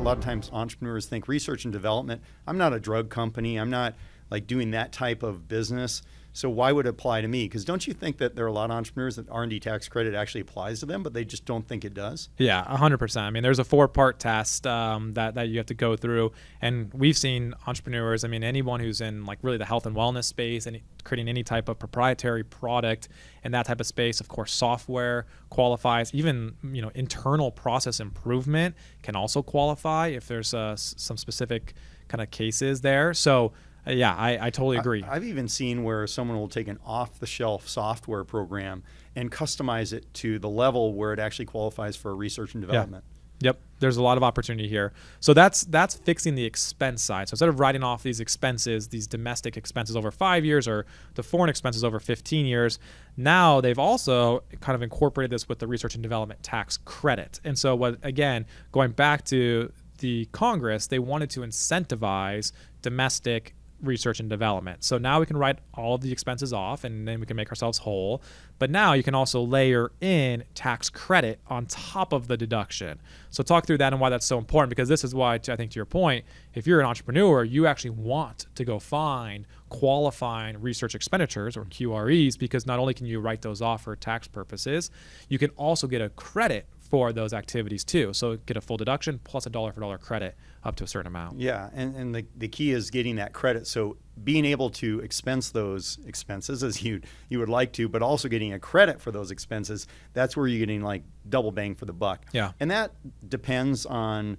lot of times entrepreneurs think research and development, I'm not a drug company. I'm not like doing that type of business. So why would it apply to me? Because don't you think that there are a lot of entrepreneurs that R&D tax credit actually applies to them, but they just don't think it does? Yeah, 100%. I mean, there's a 4-part test that you have to go through. And we've seen entrepreneurs, I mean, anyone who's in like really the health and wellness space and creating any type of proprietary product in that type of space, of course, software qualifies. Even, internal process improvement can also qualify if there's some specific kind of cases there. So yeah, I totally agree. I've even seen where someone will take an off-the-shelf software program and customize it to the level where it actually qualifies for research and development. Yep, there's a lot of opportunity here. So that's fixing the expense side. So instead of writing off these expenses, these domestic expenses over 5 years or the foreign expenses over 15 years, now they've also kind of incorporated this with the research and development tax credit. And so again, going back to the Congress, they wanted to incentivize domestic research and development. So now we can write all of the expenses off and then we can make ourselves whole. But now you can also layer in tax credit on top of the deduction. So talk through that and why that's so important, because this is why, I think to your point, if you're an entrepreneur, you actually want to go find qualifying research expenditures or QREs, because not only can you write those off for tax purposes, you can also get a credit for those activities too. So get a full deduction plus a dollar for dollar credit up to a certain amount. Yeah, and the key is getting that credit. So being able to expense those expenses as you would like to, but also getting a credit for those expenses, that's where you're getting like double bang for the buck. Yeah. And that depends on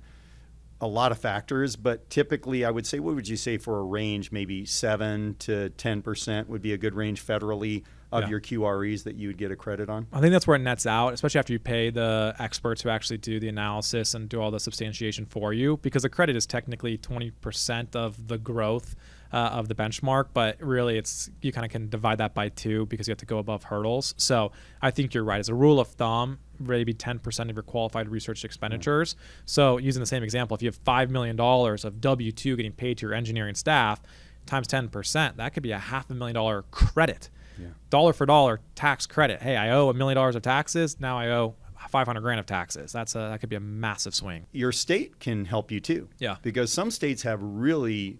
a lot of factors, but typically I would say, what would you say for a range? Maybe 7 to 10% would be a good range federally of your QREs that you would get a credit on? I think that's where it nets out, especially after you pay the experts who actually do the analysis and do all the substantiation for you, because a credit is technically 20% of the growth of the benchmark, but really you kind of can divide that by 2 because you have to go above hurdles. So I think you're right. As a rule of thumb, maybe 10% of your qualified research expenditures. So using the same example, if you have $5 million of W-2 getting paid to your engineering staff times 10%, that could be a $500,000 credit. Yeah. Dollar for dollar tax credit. Hey, I owe $1 million of taxes. Now I owe $500,000 of taxes. That could be a massive swing. Your state can help you too. Yeah. Because some states have really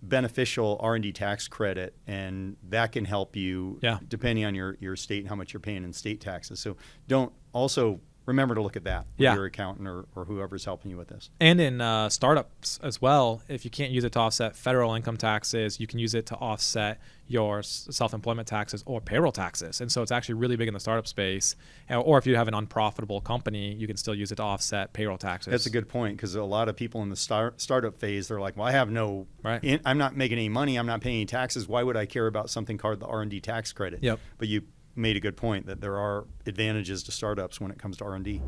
beneficial R&D tax credit, and that can help you depending on your state and how much you're paying in state taxes. So don't also remember to look at that with your accountant or whoever's helping you with this. And in startups as well, if you can't use it to offset federal income taxes, you can use it to offset your self-employment taxes or payroll taxes. And so it's actually really big in the startup space. Or if you have an unprofitable company, you can still use it to offset payroll taxes. That's a good point, because a lot of people in the startup phase, they're like, well, I have I'm not making any money. I'm not paying any taxes. Why would I care about something called the R&D tax credit? Yep. But you made a good point that there are advantages to startups when it comes to R&D.